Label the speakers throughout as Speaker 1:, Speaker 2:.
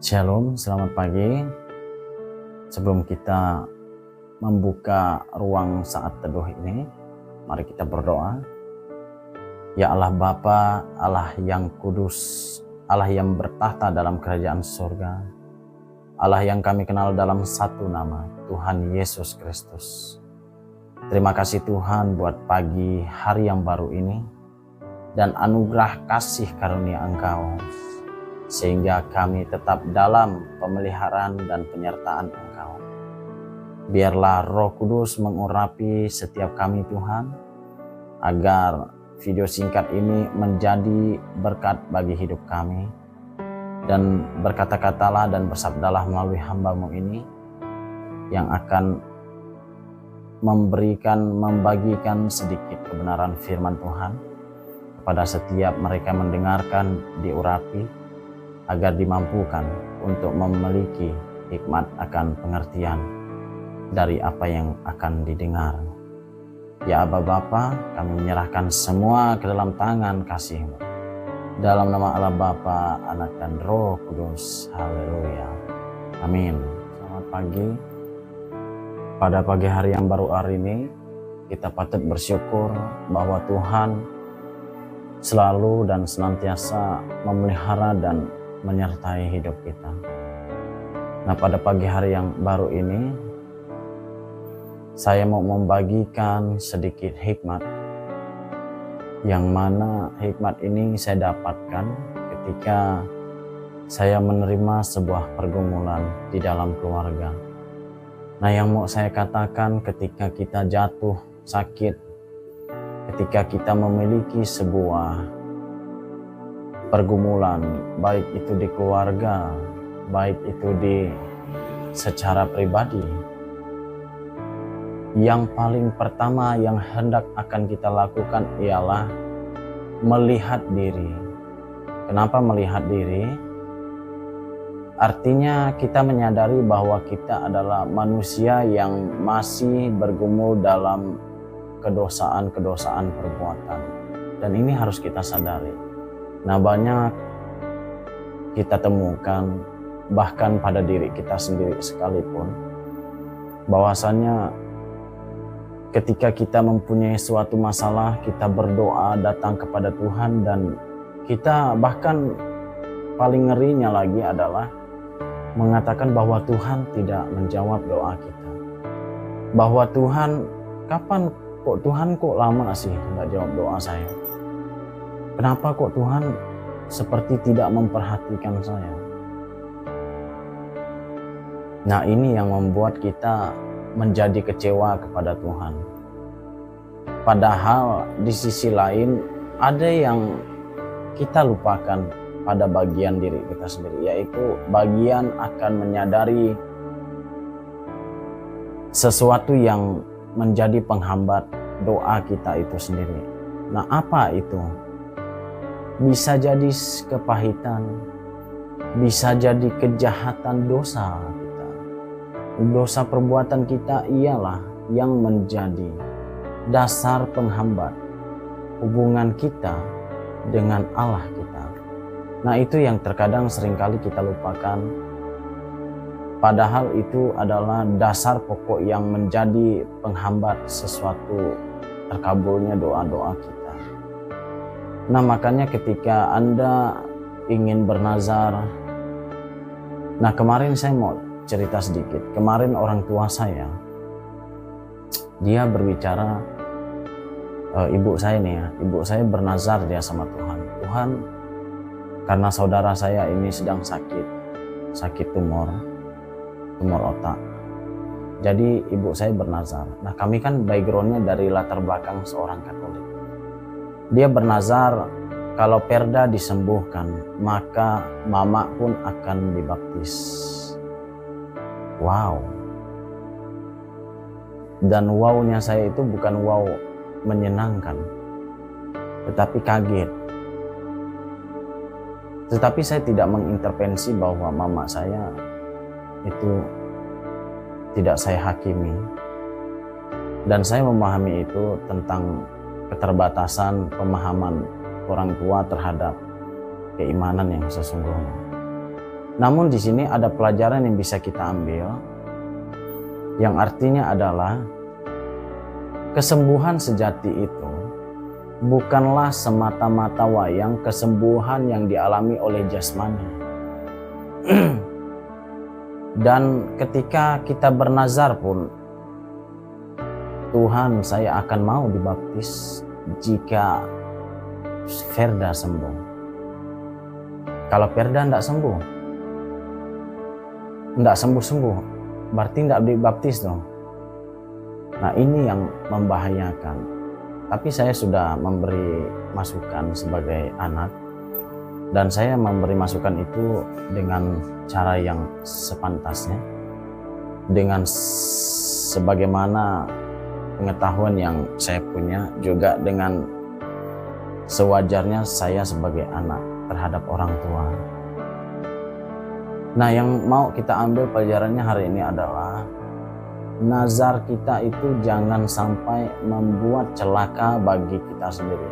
Speaker 1: Shalom, selamat pagi. Sebelum kita membuka ruang saat teduh ini, mari kita berdoa. Ya Allah Bapa, Allah yang kudus, Allah yang bertahta dalam kerajaan surga, Allah yang kami kenal dalam satu nama, Tuhan Yesus Kristus. Terima kasih Tuhan buat pagi hari yang baru ini dan anugerah kasih karunia Engkau, sehingga kami tetap dalam pemeliharaan dan penyertaan Engkau. Biarlah Roh Kudus mengurapi setiap kami Tuhan, agar video singkat ini menjadi berkat bagi hidup kami. Dan berkata-katalah dan bersabdalah melalui hamba-Mu ini, yang akan membagikan sedikit kebenaran firman Tuhan kepada setiap mereka mendengarkan, diurapi, agar dimampukan untuk memiliki hikmat akan pengertian dari apa yang akan didengar. Ya Aba Bapa, kami menyerahkan semua ke dalam tangan kasih-Mu. Dalam nama Allah Bapa, Anak dan Roh Kudus. Haleluya. Amin. Selamat pagi. Pada pagi hari yang baru hari ini, kita patut bersyukur bahwa Tuhan selalu dan senantiasa memelihara dan menyertai hidup kita. Nah, pada pagi hari yang baru ini, saya mau membagikan sedikit hikmat, yang mana hikmat ini saya dapatkan ketika saya menerima sebuah pergumulan di dalam keluarga. Nah, yang mau saya katakan, ketika kita jatuh sakit, ketika kita memiliki sebuah pergumulan, baik itu di keluarga, baik itu secara pribadi, yang paling pertama yang hendak akan kita lakukan ialah melihat diri. Kenapa melihat diri? Artinya kita menyadari bahwa kita adalah manusia yang masih bergumul dalam kedosaan-kedosaan perbuatan, dan ini harus kita sadari. Nah, banyak kita temukan bahkan pada diri kita sendiri sekalipun, bahwasannya ketika kita mempunyai suatu masalah, kita berdoa datang kepada Tuhan, dan kita bahkan paling ngerinya lagi adalah mengatakan bahwa Tuhan tidak menjawab doa kita. Bahwa Tuhan, Tuhan kok lama sih nggak jawab doa saya? Kenapa kok Tuhan seperti tidak memperhatikan saya? Nah, ini yang membuat kita menjadi kecewa kepada Tuhan. Padahal di sisi lain ada yang kita lupakan pada bagian diri kita sendiri, yaitu bagian akan menyadari sesuatu yang menjadi penghambat doa kita itu sendiri. Nah, apa itu? Bisa jadi kepahitan, bisa jadi kejahatan dosa kita. Dosa perbuatan kita ialah yang menjadi dasar penghambat hubungan kita dengan Allah kita. Nah, itu yang terkadang seringkali kita lupakan. Padahal itu adalah dasar pokok yang menjadi penghambat sesuatu terkabulnya doa-doa kita. Nah, makanya ketika Anda ingin bernazar, nah kemarin saya mau cerita sedikit. Kemarin orang tua saya, dia berbicara, ibu saya nih ya, ibu saya bernazar dia sama Tuhan. Tuhan, karena saudara saya ini sedang sakit tumor otak. Jadi ibu saya bernazar. Nah, kami kan backgroundnya dari latar belakang seorang Katolik. Dia bernazar, kalau Perda disembuhkan, maka mama pun akan dibaptis. Wow. Dan wow-nya saya itu bukan wow menyenangkan, tetapi kaget. Tetapi saya tidak mengintervensi bahwa mama saya itu tidak saya hakimi. Dan saya memahami itu tentang keterbatasan pemahaman orang tua terhadap keimanan yang sesungguhnya. Namun di sini ada pelajaran yang bisa kita ambil, yang artinya adalah kesembuhan sejati itu bukanlah semata-mata wayang kesembuhan yang dialami oleh jasmani. Dan ketika kita bernazar pun, Tuhan, saya akan mau dibaptis jika Ferda sembuh. Kalau Ferda tidak sembuh, berarti tidak dibaptis dong. Nah, ini yang membahayakan. Tapi saya sudah memberi masukan sebagai anak, dan saya memberi masukan itu dengan cara yang sepantasnya, dengan sebagaimana pengetahuan yang saya punya, juga dengan sewajarnya saya sebagai anak terhadap orang tua. Nah, yang mau kita ambil pelajarannya hari ini adalah nazar kita itu jangan sampai membuat celaka bagi kita sendiri.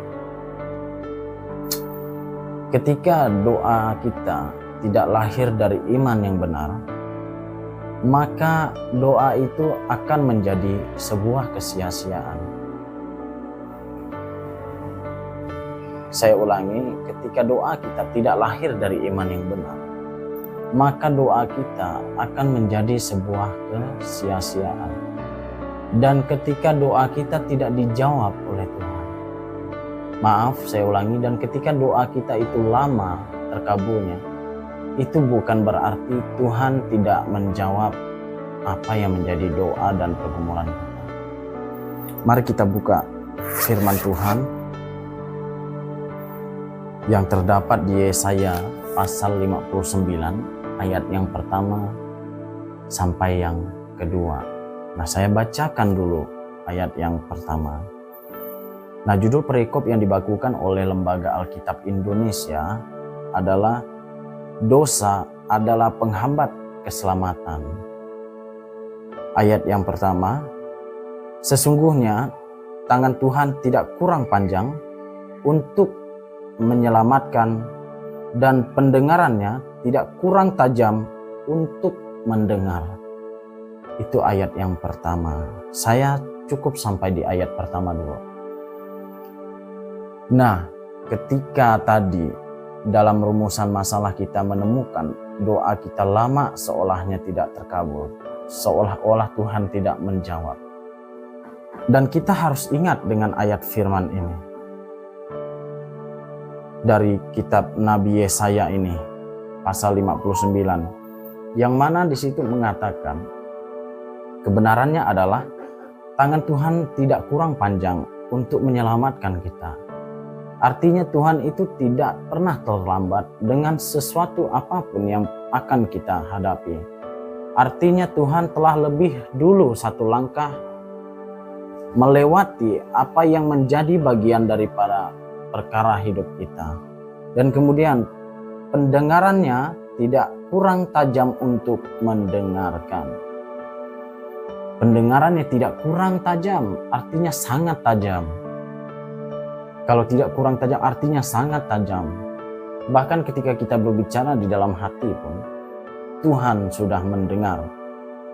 Speaker 1: Ketika doa kita tidak lahir dari iman yang benar, maka doa itu akan menjadi sebuah kesia-siaan. Saya ulangi, ketika doa kita tidak lahir dari iman yang benar, maka doa kita akan menjadi sebuah kesia-siaan. Dan ketika doa kita tidak dijawab oleh Tuhan, maaf saya ulangi, dan ketika doa kita itu lama terkabulnya, itu bukan berarti Tuhan tidak menjawab apa yang menjadi doa dan pergumulan kita. Mari kita buka firman Tuhan yang terdapat di Yesaya pasal 59 ayat yang pertama sampai yang kedua. Nah, saya bacakan dulu ayat yang pertama. Nah, judul perikop yang dibakukan oleh Lembaga Alkitab Indonesia adalah dosa adalah penghambat keselamatan. Ayat yang pertama, sesungguhnya tangan Tuhan tidak kurang panjang untuk menyelamatkan, dan pendengarannya tidak kurang tajam untuk mendengar. Itu ayat yang pertama. Saya cukup sampai di ayat pertama dulu. Nah, ketika tadi dalam rumusan masalah kita menemukan doa kita lama seolahnya tidak terkabul, seolah-olah Tuhan tidak menjawab. Dan kita harus ingat dengan ayat firman ini dari kitab Nabi Yesaya ini, pasal 59, yang mana di situ mengatakan kebenarannya adalah tangan Tuhan tidak kurang panjang untuk menyelamatkan kita. Artinya Tuhan itu tidak pernah terlambat dengan sesuatu apapun yang akan kita hadapi. Artinya Tuhan telah lebih dulu satu langkah melewati apa yang menjadi bagian daripada perkara hidup kita. Dan kemudian pendengarannya tidak kurang tajam untuk mendengarkan. Pendengarannya tidak kurang tajam, artinya sangat tajam. Kalau tidak kurang tajam, artinya sangat tajam. Bahkan ketika kita berbicara di dalam hati pun, Tuhan sudah mendengar.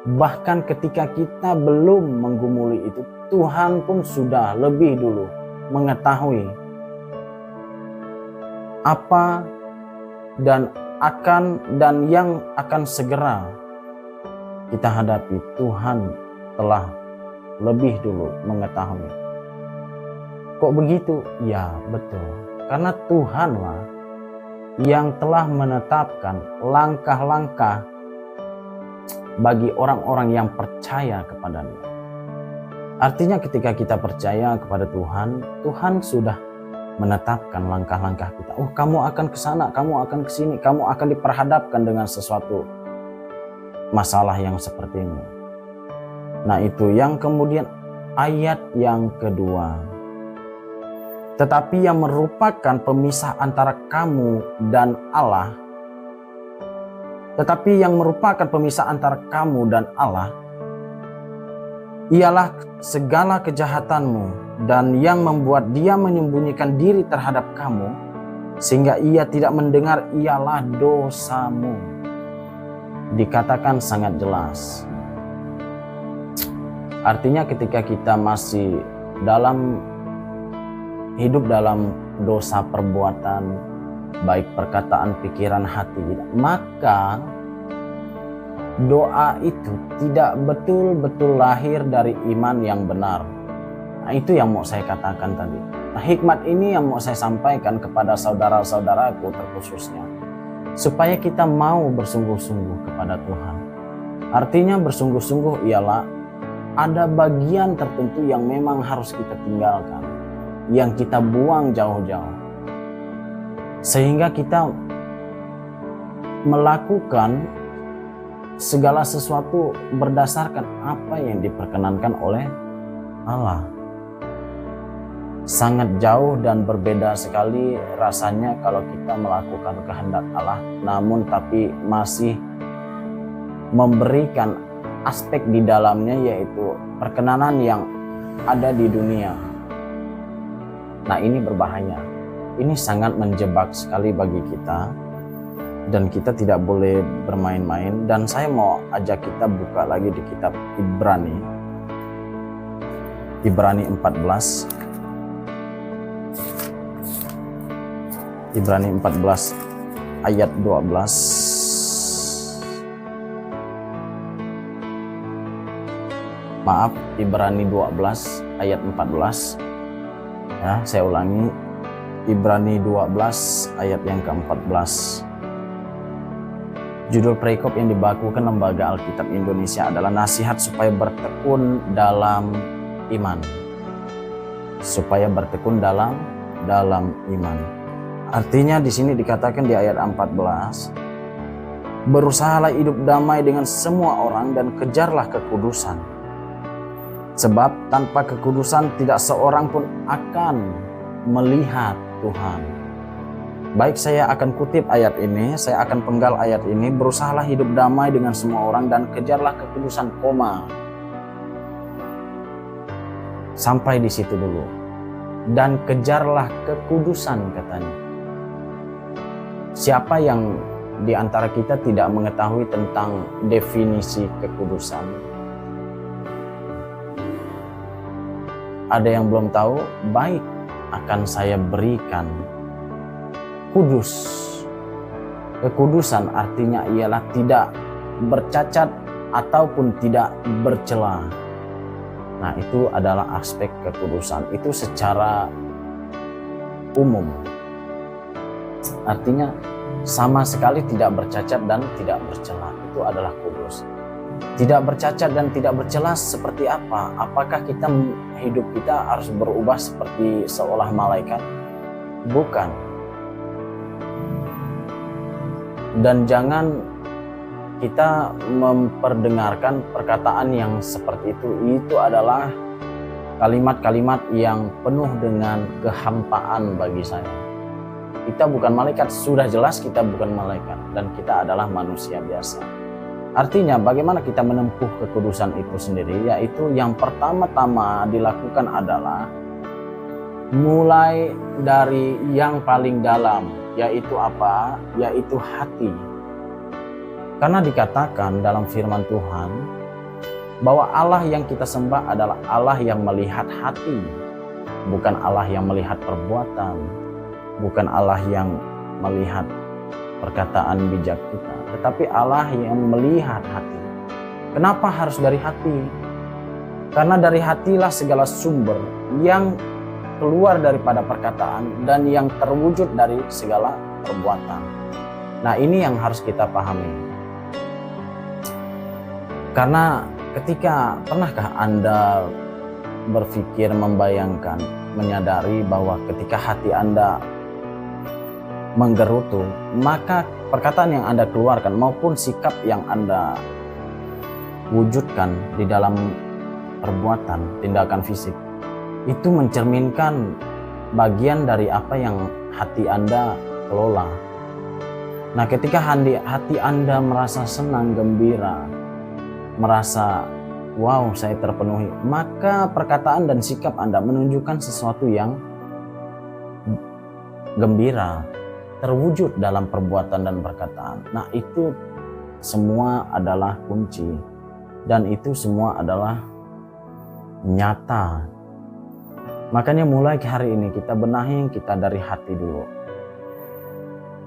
Speaker 1: Bahkan ketika kita belum menggumuli itu, Tuhan pun sudah lebih dulu mengetahui apa dan yang akan segera kita hadapi. Tuhan telah lebih dulu mengetahui. Kok begitu? Ya betul, karena Tuhanlah yang telah menetapkan langkah-langkah bagi orang-orang yang percaya kepadanya. Artinya ketika kita percaya kepada Tuhan, Tuhan sudah menetapkan langkah-langkah kita. Oh, kamu akan ke sana, kamu akan ke sini, kamu akan diperhadapkan dengan sesuatu masalah yang seperti ini. Nah, itu yang kemudian ayat yang kedua. Tetapi yang merupakan pemisah antara kamu dan Allah, tetapi yang merupakan pemisah antara kamu dan Allah ialah segala kejahatanmu, dan yang membuat dia menyembunyikan diri terhadap kamu sehingga ia tidak mendengar ialah dosamu. dikatakan sangat jelas. Artinya ketika kita masih hidup dalam dosa perbuatan, baik perkataan, pikiran, hati, maka doa itu tidak betul-betul lahir dari iman yang benar. Nah, itu yang mau saya katakan tadi. Nah, hikmat ini yang mau saya sampaikan kepada saudara-saudaraku terkhususnya, supaya kita mau bersungguh-sungguh kepada Tuhan. Artinya bersungguh-sungguh ialah ada bagian tertentu yang memang harus kita tinggalkan, yang kita buang jauh-jauh, sehingga kita melakukan segala sesuatu berdasarkan apa yang diperkenankan oleh Allah. Sangat jauh dan berbeda sekali rasanya kalau kita melakukan kehendak Allah, namun tapi masih memberikan aspek di dalamnya, yaitu perkenanan yang ada di dunia. Nah, ini berbahaya. Ini sangat menjebak sekali bagi kita, dan kita tidak boleh bermain-main. Dan saya mau ajak kita buka lagi di kitab Ibrani 14. Ibrani 14 ayat 12. Maaf, Ibrani 12 ayat 14. Ya, saya ulangi. Ibrani 12 ayat yang ke-14. Judul perikop yang dibakukan Lembaga Alkitab Indonesia adalah nasihat supaya bertekun dalam iman. Supaya bertekun dalam iman. Artinya di sini dikatakan di ayat 14, berusahalah hidup damai dengan semua orang dan kejarlah kekudusan. Sebab tanpa kekudusan tidak seorang pun akan melihat Tuhan. Baik, saya akan kutip ayat ini, saya akan penggal ayat ini. Berusahalah hidup damai dengan semua orang dan kejarlah kekudusan, sampai di situ dulu. Dan kejarlah kekudusan, katanya. Siapa yang di antara kita tidak mengetahui tentang definisi kekudusan? Ada yang belum tahu? Baik, akan saya berikan. Kudus. Kekudusan artinya ialah tidak bercacat ataupun tidak bercela. Nah, itu adalah aspek kekudusan. Itu secara umum. Artinya sama sekali tidak bercacat dan tidak bercela. Itu adalah kudus. Tidak bercacat dan tidak bercela seperti apa? Apakah hidup kita harus berubah seperti seolah malaikat? Bukan. Dan jangan kita memperdengarkan perkataan yang seperti itu. Itu adalah kalimat-kalimat yang penuh dengan kehampaan bagi saya. Kita bukan malaikat, sudah jelas kita bukan malaikat, dan kita adalah manusia biasa. Artinya bagaimana kita menempuh kekudusan itu sendiri, yaitu yang pertama-tama dilakukan adalah mulai dari yang paling dalam, yaitu apa? Yaitu hati. Karena dikatakan dalam firman Tuhan bahwa Allah yang kita sembah adalah Allah yang melihat hati, bukan Allah yang melihat perbuatan. Bukan Allah yang melihat perkataan bijak kita, tetapi Allah yang melihat hati. Kenapa harus dari hati? Karena dari hatilah segala sumber yang keluar daripada perkataan dan yang terwujud dari segala perbuatan. Nah, ini yang harus kita pahami. Karena pernahkah Anda berpikir, membayangkan, menyadari bahwa ketika hati Anda menggerutu, maka perkataan yang Anda keluarkan maupun sikap yang Anda wujudkan di dalam perbuatan, tindakan fisik, itu mencerminkan bagian dari apa yang hati Anda kelola. Nah, ketika hati Anda merasa senang, gembira, merasa wow, saya terpenuhi, maka perkataan dan sikap Anda menunjukkan sesuatu yang gembira, terwujud dalam perbuatan dan perkataan. Nah, itu semua adalah kunci, dan itu semua adalah nyata. Makanya mulai hari ini kita benahi kita dari hati dulu.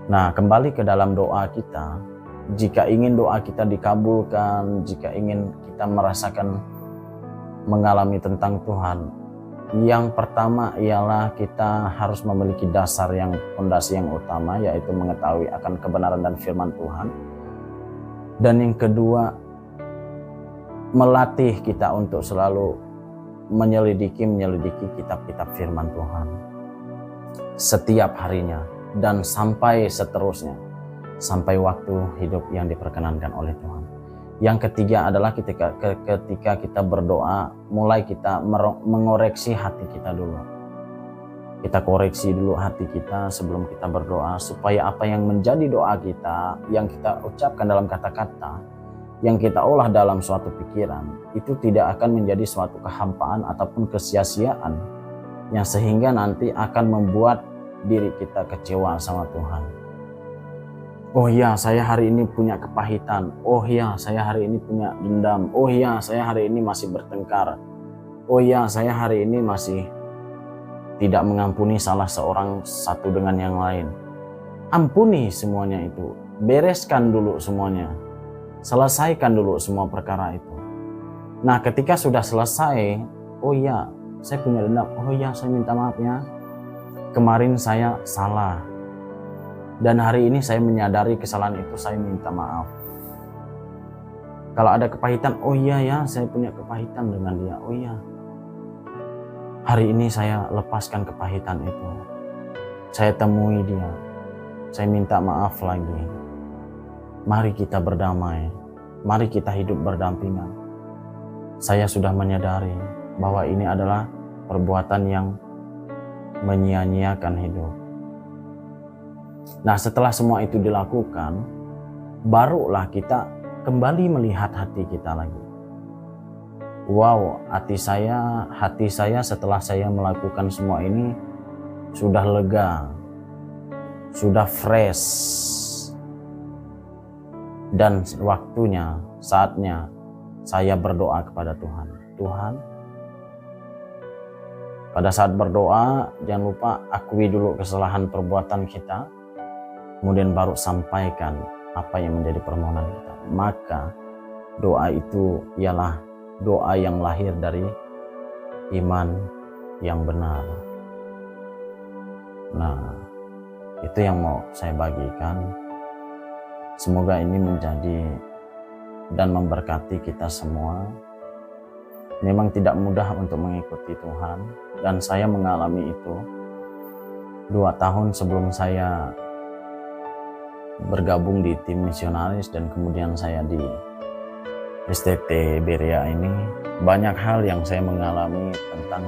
Speaker 1: Nah, kembali ke dalam doa kita. Jika ingin doa kita dikabulkan, jika ingin kita merasakan mengalami tentang Tuhan, yang pertama ialah kita harus memiliki dasar yang fondasi yang utama, yaitu mengetahui akan kebenaran dan firman Tuhan. Dan yang kedua, melatih kita untuk selalu menyelidiki kitab-kitab firman Tuhan setiap harinya dan sampai seterusnya, sampai waktu hidup yang diperkenankan oleh Tuhan. Yang ketiga adalah ketika kita berdoa, mulai kita mengoreksi hati kita dulu. Kita koreksi dulu hati kita sebelum kita berdoa, supaya apa yang menjadi doa kita, yang kita ucapkan dalam kata-kata, yang kita olah dalam suatu pikiran, itu tidak akan menjadi suatu kehampaan ataupun kesia-siaan, yang sehingga nanti akan membuat diri kita kecewa sama Tuhan. Oh ya, saya hari ini punya kepahitan. Oh ya, saya hari ini punya dendam. Oh ya, saya hari ini masih bertengkar. Oh ya, saya hari ini masih tidak mengampuni salah seorang satu dengan yang lain. Ampuni semuanya itu. Bereskan dulu semuanya. Selesaikan dulu semua perkara itu. Nah, ketika sudah selesai, oh ya, saya punya dendam. Oh ya, saya minta maaf ya. Kemarin saya salah. Dan hari ini saya menyadari kesalahan itu, saya minta maaf. Kalau ada kepahitan, oh iya ya, saya punya kepahitan dengan dia. Oh iya, hari ini saya lepaskan kepahitan itu. Saya temui dia. Saya minta maaf lagi. Mari kita berdamai. Mari kita hidup berdampingan. Saya sudah menyadari bahwa ini adalah perbuatan yang menyia-nyiakan hidup. Nah, setelah semua itu dilakukan, barulah kita kembali melihat hati kita lagi. Wow, hati saya setelah saya melakukan semua ini sudah lega, sudah fresh. Dan waktunya, saatnya saya berdoa kepada Tuhan. Tuhan, pada saat berdoa, jangan lupa akui dulu kesalahan perbuatan kita, kemudian baru sampaikan apa yang menjadi permohonan kita. Maka doa itu ialah doa yang lahir dari iman yang benar. Nah, itu yang mau saya bagikan. Semoga ini menjadi dan memberkati kita semua. Memang tidak mudah untuk mengikuti Tuhan, dan saya mengalami itu 2 tahun sebelum saya bergabung di tim misionaris dan kemudian saya di STT Berea ini. Banyak hal yang saya mengalami tentang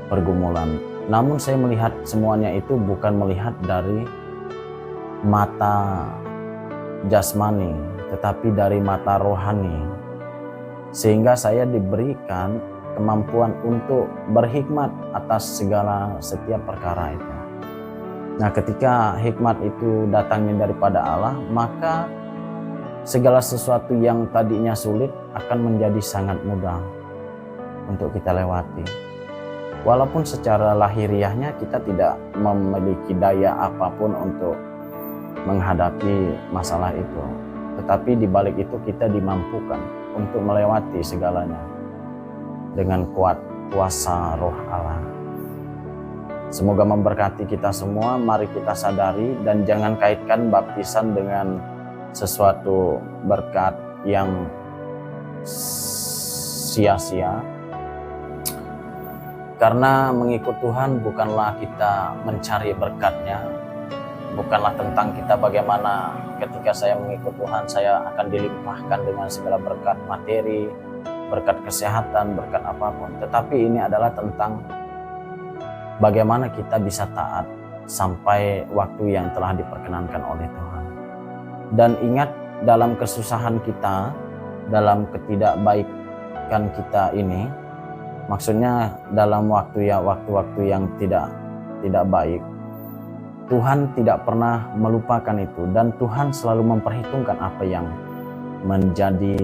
Speaker 1: pergumulan. Namun saya melihat semuanya itu bukan melihat dari mata jasmani, tetapi dari mata rohani. Sehingga saya diberikan kemampuan untuk berhikmat atas setiap perkara itu. Nah, ketika hikmat itu datangnya daripada Allah, maka segala sesuatu yang tadinya sulit akan menjadi sangat mudah untuk kita lewati. Walaupun secara lahiriahnya kita tidak memiliki daya apapun untuk menghadapi masalah itu, tetapi di balik itu kita dimampukan untuk melewati segalanya dengan kuasa Roh Allah. Semoga memberkati kita semua. Mari kita sadari dan jangan kaitkan baptisan dengan sesuatu berkat yang sia-sia. Karena mengikut Tuhan bukanlah kita mencari berkatnya, bukanlah tentang kita bagaimana ketika saya mengikut Tuhan saya akan dilimpahkan dengan segala berkat materi, berkat kesehatan, berkat apapun. Tetapi ini adalah tentang bagaimana kita bisa taat sampai waktu yang telah diperkenankan oleh Tuhan. Dan ingat, dalam kesusahan kita, dalam ketidakbaikan kita ini, maksudnya dalam waktu-waktu yang tidak baik, Tuhan tidak pernah melupakan itu, dan Tuhan selalu memperhitungkan apa yang menjadi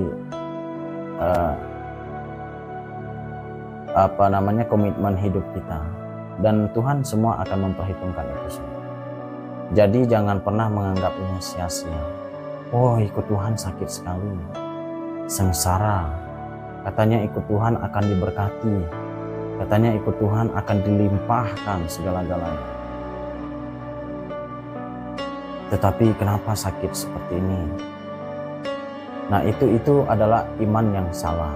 Speaker 1: komitmen hidup kita, dan Tuhan semua akan memperhitungkan itu semua. Jadi jangan pernah menganggap ini sia-sia. Oh, ikut Tuhan sakit sekali, sengsara, katanya ikut Tuhan akan diberkati, katanya ikut Tuhan akan dilimpahkan segala-galanya. Tetapi kenapa sakit seperti ini? Nah, itu adalah iman yang salah.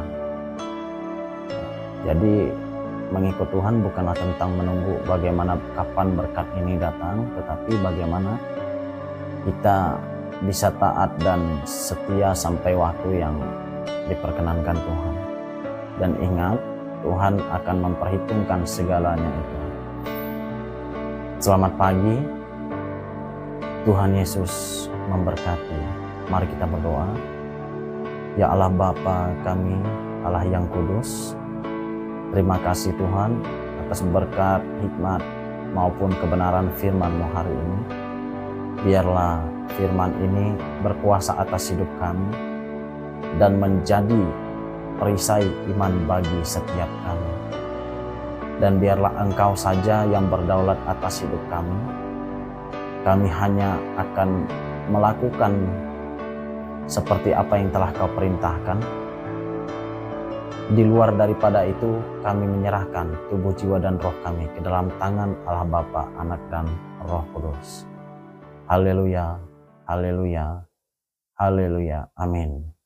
Speaker 1: Jadi mengikut Tuhan bukanlah tentang menunggu bagaimana kapan berkat ini datang, tetapi bagaimana kita bisa taat dan setia sampai waktu yang diperkenankan Tuhan. Dan ingat, Tuhan akan memperhitungkan segalanya itu. Selamat pagi, Tuhan Yesus memberkati. Mari kita berdoa. Ya Allah Bapa kami, Allah yang kudus, terima kasih Tuhan atas berkat, hikmat maupun kebenaran firman-Mu hari ini. Biarlah firman ini berkuasa atas hidup kami dan menjadi perisai iman bagi setiap kami. Dan biarlah Engkau saja yang berdaulat atas hidup kami. Kami hanya akan melakukan seperti apa yang telah Kau perintahkan. Di luar daripada itu, kami menyerahkan tubuh, jiwa, dan roh kami ke dalam tangan Allah Bapa, Anak, dan Roh Kudus. Haleluya, haleluya, haleluya, amin.